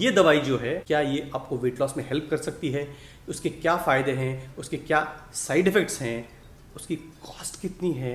ये दवाई जो है क्या ये आपको वेट लॉस में हेल्प कर सकती है, उसके क्या फ़ायदे हैं, उसके क्या साइड इफ़ेक्ट्स हैं, उसकी कॉस्ट कितनी है,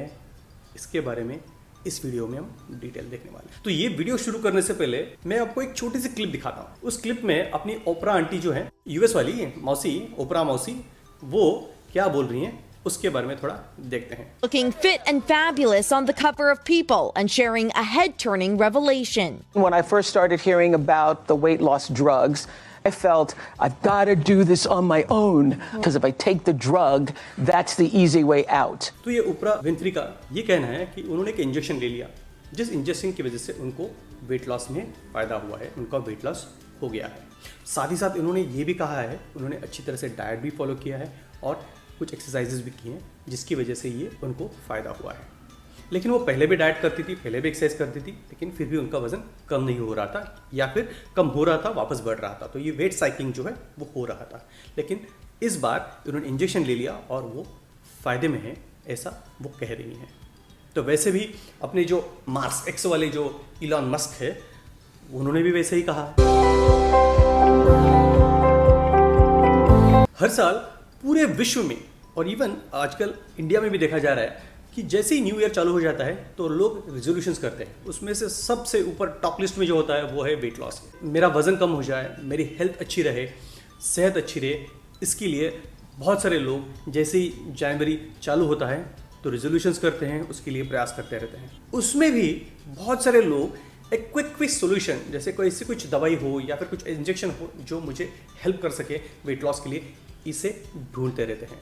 इसके बारे में इस वीडियो में हम डिटेल देखने वाले हैं। तो ये वीडियो शुरू करने से पहले मैं आपको एक छोटी सी क्लिप दिखाता हूँ। उस क्लिप में अपनी ओपरा आंटी जो है, यूएस वाली मौसी, ओपरा मौसी, वो क्या बोल रही हैं उसके बारे में थोड़ा देखते हैं। Looking fit and fabulous on the cover of People and sharing a head-turning revelation. When I first started hearing about the weight loss drugs, I felt I've got to do this on my own because if I take the drug, that's the easy way out. तो ये ओपरा विंफ्री का ये कहना है कि उन्होंने एक injection ले लिया, जिस इंजेक्शन की वजह से उनको वेट लॉस में फ़ायदा हुआ है, उनका वेट लॉस हो गया है। साथ ही साथ इन्होंने ये भी कहा है, उन्होंने अच्छी तरह से डाइट भी फॉलो किया है और कुछ एक्सरसाइजेज भी किए हैं जिसकी वजह से ये उनको फ़ायदा हुआ है। लेकिन वो पहले भी डाइट करती थी, पहले भी एक्सरसाइज करती थी, लेकिन फिर भी उनका वजन कम नहीं हो रहा था या फिर कम हो रहा था, वापस बढ़ रहा था। तो ये वेट साइकिलिंग जो है वो हो रहा था। लेकिन इस बार उन्होंने इंजेक्शन ले लिया और वो फ़ायदे में है, ऐसा वो कह रही हैं। तो वैसे भी अपने जो मार्स एक्स वाले जो इलॉन मस्क है, उन्होंने भी वैसे ही कहा। हर साल पूरे विश्व में और इवन आजकल इंडिया में भी देखा जा रहा है कि जैसे ही न्यू ईयर चालू हो जाता है तो लोग रिजोल्यूशंस करते हैं। उसमें से सबसे ऊपर टॉप लिस्ट में जो होता है वो है वेट लॉस। मेरा वजन कम हो जाए, मेरी हेल्थ अच्छी रहे, सेहत अच्छी रहे, इसके लिए बहुत सारे लोग जैसे ही जनवरी चालू होता है तो रिजोल्यूशंस करते हैं, उसके लिए प्रयास करते रहते हैं। उसमें भी बहुत सारे लोग एक क्विक सोल्यूशन, जैसे कोई ऐसी कुछ दवाई हो या फिर कुछ इंजेक्शन हो जो मुझे हेल्प कर सके वेट लॉस के लिए, इसे ढूंढते रहते हैं।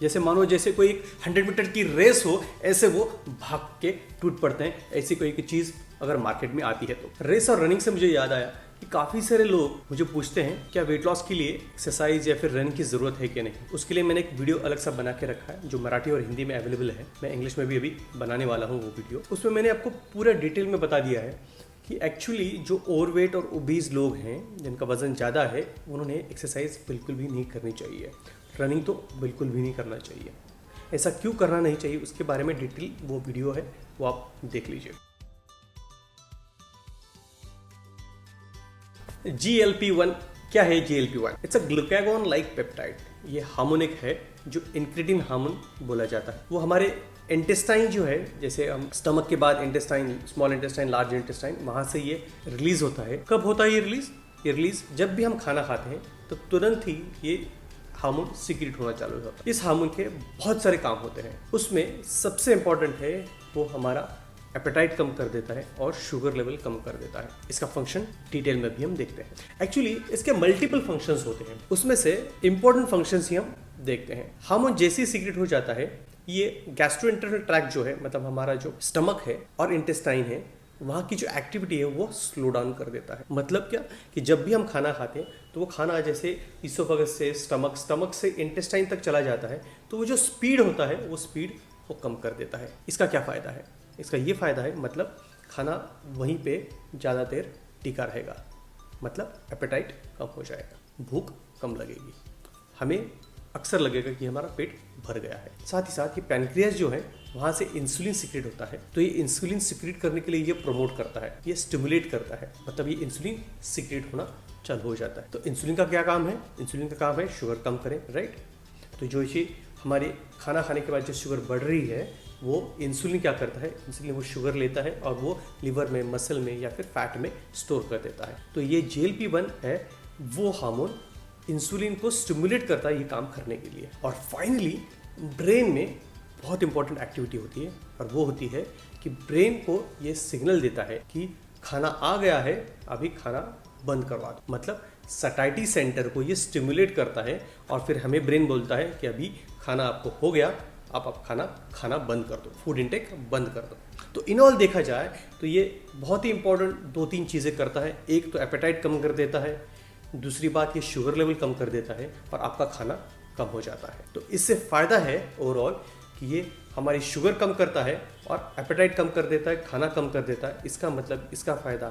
जैसे मानो जैसे कोई 100 मीटर की रेस हो, ऐसे वो भाग के टूट पड़ते हैं। ऐसी कोई चीज़ अगर मार्केट में आती है तो रेस और रनिंग से मुझे याद आया कि काफ़ी सारे लोग मुझे पूछते हैं क्या वेट लॉस के लिए एक्सरसाइज या फिर रनिंग की ज़रूरत है कि नहीं। उसके लिए मैंने एक वीडियो अलग सा बना के रखा है जो मराठी और हिंदी में अवेलेबल है। मैं इंग्लिश में भी अभी बनाने वाला हूँ वो वीडियो। उसमें मैंने आपको पूरा डिटेल में बता दिया है कि एक्चुअली जो ओवरवेट और ओबीज लोग हैं, जिनका वज़न ज़्यादा है, उन्होंने एक्सरसाइज बिल्कुल भी नहीं करनी चाहिए, रनिंग तो बिल्कुल भी नहीं करना चाहिए। ऐसा क्यों करना नहीं चाहिए उसके बारे में डिटेल वो वीडियो है, वो आप देख लीजिए। GLP-1 क्या है? GLP-1 it's a glucagon like peptide. ये हार्मोनिक है जो इंक्रेटिन हार्मोन बोला जाता है। वो हमारे इंटेस्टाइन जो है, जैसे हम स्टमक के बाद intestine, small intestine, large intestine, वहाँ से ये रिलीज होता है। कब होता है ये रिलीज? ये रिलीज जब भी हम खाना खाते हैं तो तुरंत ही ये हार्मोन सीक्रेट होना चालू होता है। इस हार्मोन के बहुत सारे काम होते हैं, उसमें सबसे इंपॉर्टेंट है वो हमारा एपेटाइट कम कर देता है और शुगर लेवल कम कर देता है। इसका फंक्शन डिटेल में भी हम देखते हैं। एक्चुअली इसके मल्टीपल फंक्शंस होते हैं, उसमें से इंपॉर्टेंट फंक्शंस ही हम देखते हैं। हार्मोन जैसे ही सीक्रेट हो जाता है, ये गैस्ट्रोइंटेस्टाइनल ट्रैक्ट जो है, मतलब हमारा जो स्टमक है और इंटेस्टाइन है, वहाँ की जो एक्टिविटी है वो स्लो डाउन कर देता है। मतलब क्या कि जब भी हम खाना खाते हैं तो वो खाना जैसे इसोफेगस से स्टमक से इंटेस्टाइन तक चला जाता है, तो वो जो स्पीड होता है वो स्पीड वो कम कर देता है। इसका क्या फ़ायदा है? इसका ये फ़ायदा है, मतलब खाना वहीं पे ज़्यादा देर टिका रहेगा, मतलब एपेटाइट कम हो जाएगा, भूख कम लगेगी, हमें अक्सर लगेगा कि हमारा पेट भर गया है। साथ ही साथ ये पैनक्रियास जो है वहाँ से इंसुलिन सिक्रेट होता है, तो ये इंसुलिन सिक्रेट करने के लिए ये प्रमोट करता है, ये स्टिमुलेट करता है, मतलब ये इंसुलिन सिक्रेट होना चालू हो जाता है। तो इंसुलिन का क्या काम है? इंसुलिन का काम है शुगर कम करें, राइट। तो जो ये हमारे खाना खाने के बाद जो शुगर बढ़ रही है, वो इंसुलिन क्या करता है? इंसुलिन वो शुगर लेता है और वो लिवर में, मसल में या फिर फैट में स्टोर कर देता है। तो ये GLP-1 है, वो हार्मोन इंसुलिन को स्टिमुलेट करता है ये काम करने के लिए। और फाइनली ब्रेन में बहुत इंपॉर्टेंट एक्टिविटी होती है, और वो होती है कि ब्रेन को ये सिग्नल देता है कि खाना आ गया है, अभी खाना बंद करवा दो। मतलब सटाइटी सेंटर को ये स्टिमुलेट करता है और फिर हमें ब्रेन बोलता है कि अभी खाना आपको हो गया, आप खाना बंद कर दो, फूड इंटेक बंद कर दो। तो इन ऑल देखा जाए तो ये बहुत ही इंपॉर्टेंट 2-3 चीज़ें करता है। एक तो एपेटाइट कम कर देता है, दूसरी बात ये शुगर लेवल कम कर देता है और आपका खाना कम हो जाता है। तो इससे फ़ायदा है ओवरऑल कि ये हमारी शुगर कम करता है और एपेटाइट कम कर देता है, खाना कम कर देता है। इसका मतलब इसका फ़ायदा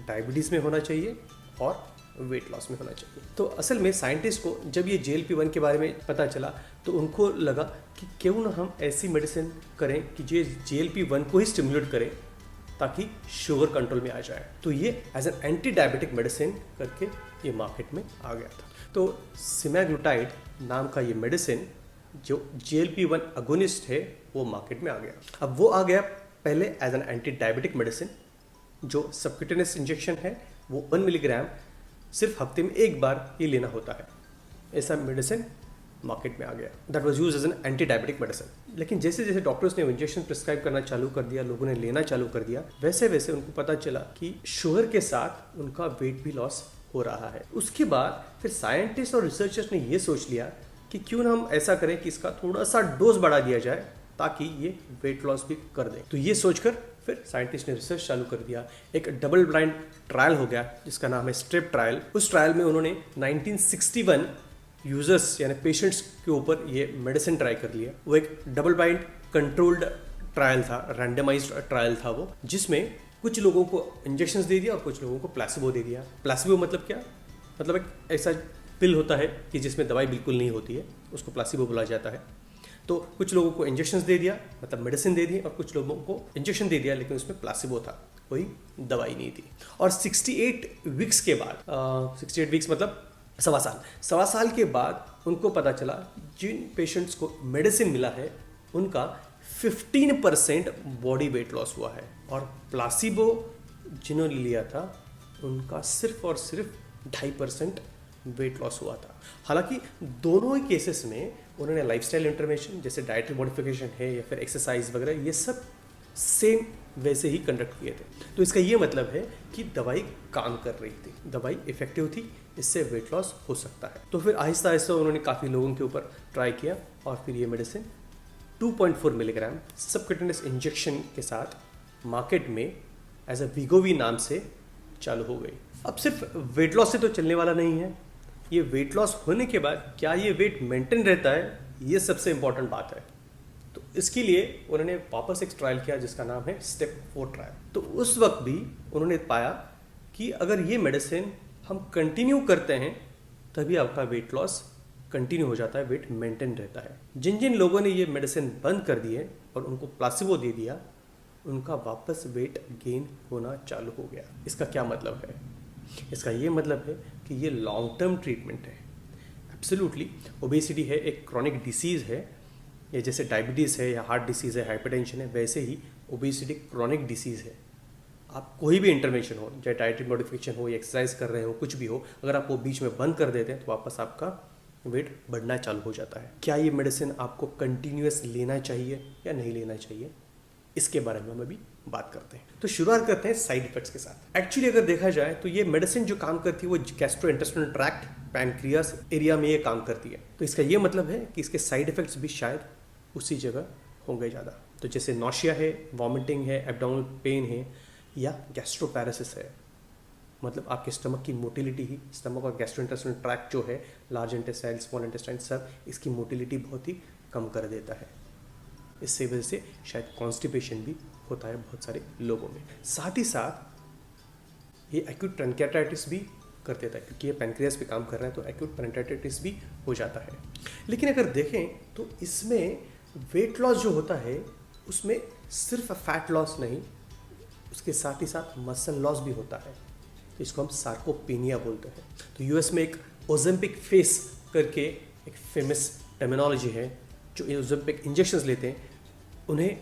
डायबिटीज़ में होना चाहिए और वेट लॉस में होना चाहिए। तो असल में साइंटिस्ट को जब ये GLP-1 के बारे में पता चला तो उनको लगा कि क्यों ना हम ऐसी मेडिसिन करें कि जो GLP-1 को ही स्टिमुलेट करें ताकि शुगर कंट्रोल में आ जाए। तो ये as an anti diabetic medicine करके ये मार्केट में आ गया था। तो सेमाग्लुटाइड नाम का ये मेडिसिन जो GLP-1 अगोनिस्ट है वो मार्केट में आ गया। अब वो आ गया पहले as an anti diabetic medicine, जो सबक्यूटेनियस इंजेक्शन है वो 1 मिलीग्राम सिर्फ हफ्ते में एक बार ये लेना होता है। ऐसा मेडिसिन मार्केट में आ गया, that was used as an anti diabetic medicine. लेकिन जैसे जैसे डॉक्टर्स ने इंजेक्शन प्रिस्क्राइब करना चालू कर दिया, लोगों ने लेना चालू कर दिया, वैसे वैसे उनको पता चला कि शुगर के साथ उनका वेट भी लॉस हो रहा है। उसके बाद फिर साइंटिस्ट और रिसर्चर्स ने ये सोच लिया कि क्यों ना हम ऐसा करें कि इसका थोड़ा सा डोज बढ़ा दिया जाए ताकि ये वेट लॉस भी कर दे। तो ये सोचकर फिर साइंटिस्ट ने रिसर्च चालू कर दिया। एक डबल ब्लाइंड ट्रायल हो गया जिसका नाम है स्ट्रिप ट्रायल। उस ट्रायल में उन्होंने 1961 यूजर्स यानी पेशेंट्स के ऊपर ये मेडिसिन ट्राई कर लिया। वो एक डबल ब्लाइंड कंट्रोल्ड ट्रायल था, रैंडमाइज्ड ट्रायल था वो, जिसमें कुछ लोगों को इंजेक्शंस दे दिया और कुछ लोगों को प्लेसिबो दे दिया। प्लेसिबो मतलब क्या? मतलब एक ऐसा पिल होता है कि जिसमें दवाई बिल्कुल नहीं होती है, उसको प्लेसिबो बोला जाता है। तो कुछ लोगों को इंजेक्शंस दे दिया, मतलब मेडिसिन दे दी, और कुछ लोगों को इंजेक्शन दे दिया लेकिन उसमें प्लेसिबो था, कोई दवाई नहीं थी। और 68 वीक्स के बाद 68 वीक्स मतलब सवा साल के बाद उनको पता चला जिन पेशेंट्स को मेडिसिन मिला है उनका 15% बॉडी वेट लॉस हुआ है, और प्लासिबो जिन्होंने लिया था उनका सिर्फ और सिर्फ 2.5% वेट लॉस हुआ था। हालांकि दोनों ही केसेस में उन्होंने लाइफस्टाइल इंटरवेंशन जैसे डाइटरी मॉडिफिकेशन है या फिर एक्सरसाइज वगैरह ये सब सेम वैसे ही कंडक्ट किए थे। तो इसका ये मतलब है कि दवाई काम कर रही थी, दवाई इफेक्टिव थी, इससे वेट लॉस हो सकता है। तो फिर आहिस्ता आहिस्ता उन्होंने काफ़ी लोगों के ऊपर ट्राई किया और फिर ये मेडिसिन 2.4 मिलीग्राम सबक्यूटेनियस इंजेक्शन के साथ मार्केट में एज अ वीगोवी नाम से चालू हो गई। अब सिर्फ वेट लॉस से तो चलने वाला नहीं है, ये वेट लॉस होने के बाद क्या ये वेट मेंटेन रहता है, ये सबसे इंपॉर्टेंट बात है। तो इसके लिए उन्होंने वापस एक ट्रायल किया जिसका नाम है स्टेप 4 ट्रायल। तो उस वक्त भी उन्होंने पाया कि अगर ये मेडिसिन हम कंटिन्यू करते हैं तभी आपका वेट लॉस कंटिन्यू हो जाता है, वेट मेंटेन रहता है। जिन जिन लोगों ने ये मेडिसिन बंद कर दिए और उनको प्लासिबो दे दिया, उनका वापस वेट गेन होना चालू हो गया। इसका क्या मतलब है? इसका ये मतलब है कि ये लॉन्ग टर्म ट्रीटमेंट है। एब्सोल्युटली ओबेसिटी है, एक क्रॉनिक डिसीज़ है, ये जैसे डायबिटीज़ है या हार्ट डिसीज़ है, हाइपरटेंशन है, वैसे ही ओबेसिटी क्रॉनिक डिसीज़ है। आप कोई भी इंटरवेंशन हो, चाहे डाइटरी मॉडिफिकेशन हो या एक्सरसाइज कर रहे हो, कुछ भी हो, अगर आप वो बीच में बंद कर देते हैं तो वापस आपका वेट बढ़ना चालू हो जाता है। क्या ये मेडिसिन आपको कंटिन्यूस लेना चाहिए या नहीं लेना चाहिए, इसके बारे में हम अभी बात करते हैं। तो शुरुआत करते हैं साइड इफेक्ट्स के साथ। एक्चुअली अगर देखा जाए तो ये मेडिसिन जो काम करती है वो गैस्ट्रोइंटेस्टाइनल ट्रैक्ट, पैनक्रियास एरिया में ये काम करती है। तो इसका ये मतलब है कि इसके साइड इफेक्ट्स भी शायद उसी जगह होंगे ज़्यादा। तो जैसे नॉशिया है, वॉमिटिंग है, एब्डोमिनल पेन है या गैस्ट्रोपैरासिस है, मतलब आपके स्टमक की मोटिलिटी ही, स्टमक और गैस्ट्रोइंटेस्टाइनल ट्रैक्ट जो है, लार्ज इंटेस्टाइन, स्मॉल इंटेस्टाइन, सब इसकी मोटिलिटी बहुत ही कम कर देता है। इससे वजह से शायद कॉन्स्टिपेशन भी होता है बहुत सारे लोगों में। साथ ही साथ ये एक्यूट पैनक्रियाटाइटिस भी कर देता है, क्योंकि ये पैनक्रियास पे काम कर रहा है तो एक्यूट पैनक्रियाटाइटिस भी हो जाता है। लेकिन अगर देखें तो इसमें वेट लॉस जो होता है उसमें सिर्फ फैट लॉस नहीं, उसके साथ ही साथ मसल लॉस भी होता है, इसको हम सार्कोपेनिया बोलते हैं। तो यूएस में एक ओजेम्पिक फेस करके एक फेमस टर्मिनोलॉजी है, जो ओजेम्पिक इंजेक्शंस लेते हैं उन्हें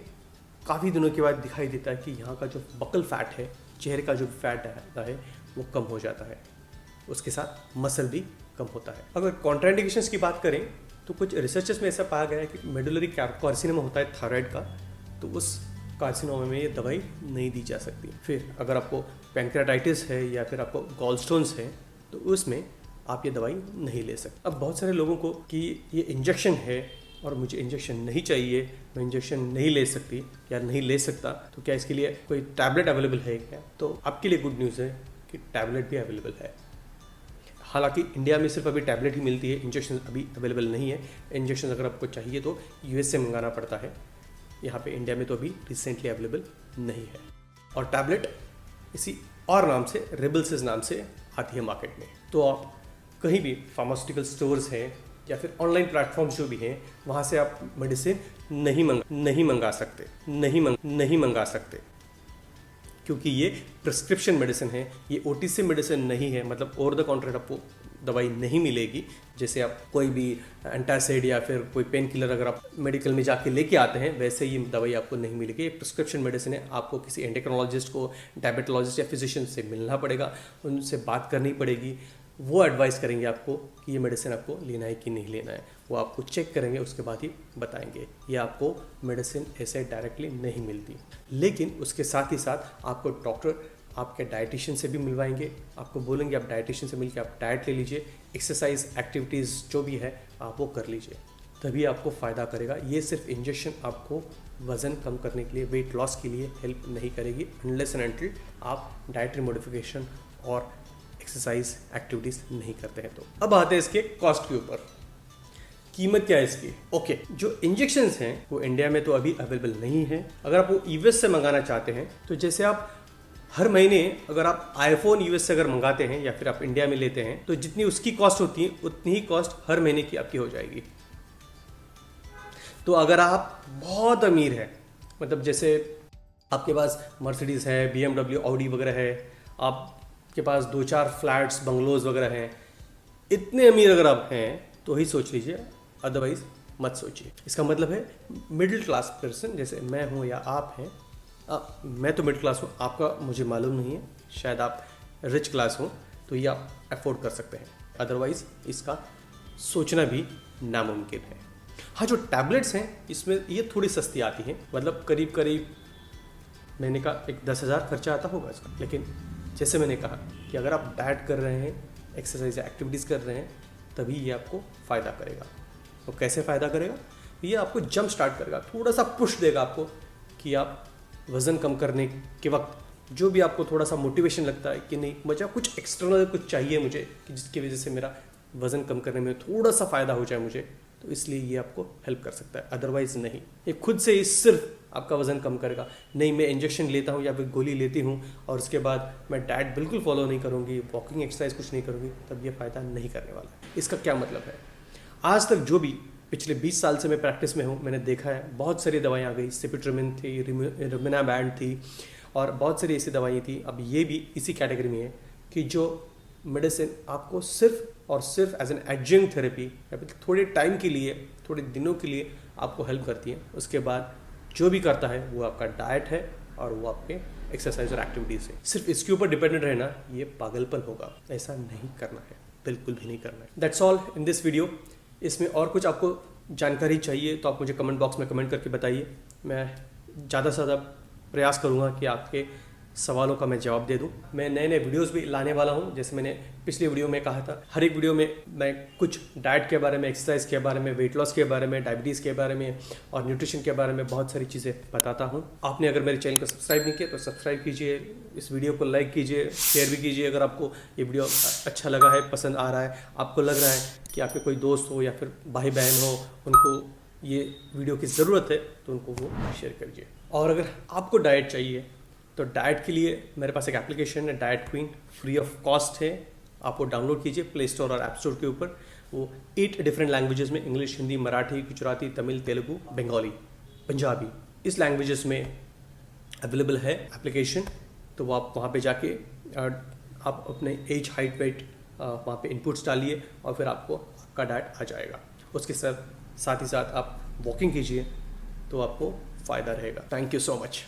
काफ़ी दिनों के बाद दिखाई देता है कि यहाँ का जो बकल फैट है, चेहरे का जो फैट है वो कम हो जाता है, उसके साथ मसल भी कम होता है। अगर कॉन्ट्राइंडिकेशंस की बात करें तो कुछ रिसर्चेस में ऐसा पाया गया है कि मेडुलरी कार्सिनोमा होता है थायराइड का, तो उस कार्सिनोमा में ये दवाई नहीं दी जा सकती। फिर अगर आपको पैनक्रियाटाइटिस है या फिर आपको गॉलस्टोन्स है तो उसमें आप ये दवाई नहीं ले सकते। अब बहुत सारे लोगों को कि ये इंजेक्शन है और मुझे इंजेक्शन नहीं चाहिए, मैं इंजेक्शन नहीं ले सकती या नहीं ले सकता, तो क्या इसके लिए कोई टैबलेट अवेलेबल है क्या? तो आपके लिए गुड न्यूज़ है कि टैबलेट भी अवेलेबल है। हालांकि इंडिया में सिर्फ अभी टैबलेट ही मिलती है, इंजेक्शन अभी अवेलेबल नहीं है। इंजेक्शन अगर आपको चाहिए तो यूएस से मंगाना पड़ता है, यहाँ पे इंडिया में तो अभी रिसेंटली अवेलेबल नहीं है। और टैबलेट इसी और नाम से, रेबल्सिस नाम से आती है मार्केट में। तो आप कहीं भी फार्मास्यूटिकल स्टोर्स हैं या फिर ऑनलाइन प्लेटफॉर्म्स जो भी हैं, वहाँ से आप मेडिसिन नहीं मंगा सकते। क्योंकि ये प्रिस्क्रिप्शन मेडिसिन है, ये ओटीसी मेडिसिन नहीं है, मतलब ओवर द काउंटर आपको दवाई नहीं मिलेगी। जैसे आप कोई भी एंटासिड या फिर कोई पेन किलर अगर आप मेडिकल में जाके लेके आते हैं, वैसे ये दवाई आपको नहीं मिलेगी। ये प्रिस्क्रिप्शन मेडिसिन है, आपको किसी एंडोक्रिनोलॉजिस्ट को, डायबिटोलॉजिस्ट या फिजिशियन से मिलना पड़ेगा, उनसे बात करनी पड़ेगी। वो एडवाइस करेंगे आपको कि ये मेडिसिन आपको लेना है कि नहीं लेना है। वो आपको चेक करेंगे, उसके बाद ही बताएंगे। ये आपको मेडिसिन ऐसे डायरेक्टली नहीं मिलती। लेकिन उसके साथ ही साथ आपको डॉक्टर आपके डाइटिशियन से भी मिलवाएंगे। आपको बोलेंगे आप डाइटिशियन से मिलकर आप डाइट ले लीजिए, एक्सरसाइज एक्टिविटीज़ जो भी है आप वो कर लीजिए, तभी आपको फ़ायदा करेगा। ये सिर्फ इंजेक्शन आपको वज़न कम करने के लिए, वेट लॉस के लिए हेल्प नहीं करेगी अनलेस एंड अनटिल आप डाइटरी मॉडिफिकेशन और एक्सरसाइज एक्टिविटीज़ नहीं करते हैं। तो अब आते हैं इसके कॉस्ट के ऊपर। कीमत क्या है इसकी? ओके, जो इंजेक्शंस हैं वो इंडिया में तो अभी अवेलेबल नहीं है। अगर आप वो यूएस से मंगाना चाहते हैं तो जैसे आप हर महीने अगर आप आईफोन यूएस से अगर मंगाते हैं या फिर आप इंडिया में लेते हैं तो जितनी उसकी कॉस्ट होती है उतनी ही कॉस्ट हर महीने की आपकी हो जाएगी। तो अगर आप बहुत अमीर हैं, मतलब जैसे आपके पास मर्सिडीज़ है, BMW, ऑडी वगैरह है, आपके पास 2-4 फ्लैट्स, बंगलोज वगैरह हैं, इतने अमीर अगर आप हैं तो ही सोच लीजिए, अदरवाइज मत सोचिए। इसका मतलब है मिडिल क्लास पर्सन जैसे मैं हूँ या आप हैं, मैं तो मिडिल क्लास हूँ, आपका मुझे मालूम नहीं है, शायद आप रिच क्लास हो, तो ये आप अफोर्ड कर सकते हैं। अदरवाइज इसका सोचना भी नामुमकिन है। हाँ, जो टैबलेट्स हैं इसमें ये थोड़ी सस्ती आती हैं, मतलब करीब करीब महीने का एक 10,000 खर्चा आता होगा इसका। लेकिन जैसे मैंने कहा कि अगर आप डाइट कर रहे हैं, एक्सरसाइज एक्टिविटीज़ कर रहे हैं, तभी ये आपको फ़ायदा करेगा। तो कैसे फ़ायदा करेगा? ये आपको जंप स्टार्ट करेगा, थोड़ा सा पुश देगा आपको कि आप वज़न कम करने के वक्त जो भी आपको थोड़ा सा मोटिवेशन लगता है कि नहीं मुझे कुछ एक्सटर्नल कुछ चाहिए मुझे, कि जिसकी वजह से मेरा वज़न कम करने में थोड़ा सा फ़ायदा हो जाए मुझे, तो इसलिए ये आपको हेल्प कर सकता है। अदरवाइज़ नहीं, ये खुद से ही सिर्फ आपका वज़न कम करेगा। नहीं, मैं इंजेक्शन लेता हूँ या फिर गोली लेती हूँ और उसके बाद मैं डाइट बिल्कुल फॉलो नहीं करूँगी, वॉकिंग एक्सरसाइज कुछ नहीं करूँगी, तब ये फ़ायदा नहीं करने वाला है। इसका क्या मतलब है? आज तक जो भी पिछले 20 साल से मैं प्रैक्टिस में हूँ, मैंने देखा है बहुत सारी दवाइयाँ आ गई, सिपिट्रामिन थी, रिमिनाबैंड थी और बहुत सारी ऐसी दवाइयाँ थी। अब ये भी इसी कैटेगरी में है कि जो मेडिसिन आपको सिर्फ और सिर्फ एज एन एडजंक्ट थेरेपी या फिर थोड़े टाइम के लिए, थोड़े दिनों के लिए आपको हेल्प करती है। उसके बाद जो भी करता है वो आपका डाइट है और वो आपके एक्सरसाइज और एक्टिविटीज़ है। सिर्फ इसके ऊपर डिपेंडेंट रहना ये पागलपन होगा, ऐसा नहीं करना है, बिल्कुल भी नहीं करना है। That's all in this video. इसमें और कुछ आपको जानकारी चाहिए तो आप मुझे कमेंट बॉक्स में कमेंट करके बताइए। मैं ज़्यादा से ज़्यादा प्रयास करूँगा कि आपके सवालों का मैं जवाब दे दूं। मैं नए नए वीडियोस भी लाने वाला हूं, जैसे मैंने पिछली वीडियो में कहा था। हर एक वीडियो में मैं कुछ डाइट के बारे में, एक्सरसाइज के बारे में, वेट लॉस के बारे में, डायबिटीज़ के बारे में और न्यूट्रिशन के बारे में बहुत सारी चीज़ें बताता हूं। आपने अगर मेरे चैनल को सब्सक्राइब नहीं किया तो सब्सक्राइब कीजिए, इस वीडियो को लाइक कीजिए, शेयर भी कीजिए। अगर आपको ये वीडियो अच्छा लगा है, पसंद आ रहा है, आपको लग रहा है कि आपके कोई दोस्त हो या फिर भाई बहन हो, उनको ये वीडियो की ज़रूरत है तो उनको वो शेयर करिए। और अगर आपको डाइट चाहिए तो डाइट के लिए मेरे पास एक एप्लीकेशन है, diet queen, free of cost है। आप वो डाउनलोड कीजिए प्ले स्टोर और ऐप स्टोर के ऊपर। वो 8 डिफरेंट लैंग्वेजेस में, इंग्लिश, हिंदी, मराठी, गुजराती, तमिल, तेलुगु, बंगाली, पंजाबी, इस लैंग्वेजेस में अवेलेबल है एप्लीकेशन। तो वो आप वहाँ पे जाके आप अपने एज, हाइट, वेट वहाँ पे इनपुट्स डालिए और फिर आपको आपका डाइट आ जाएगा। उसके साथ ही साथ आप वॉकिंग कीजिए तो आपको फ़ायदा रहेगा। Thank you so much.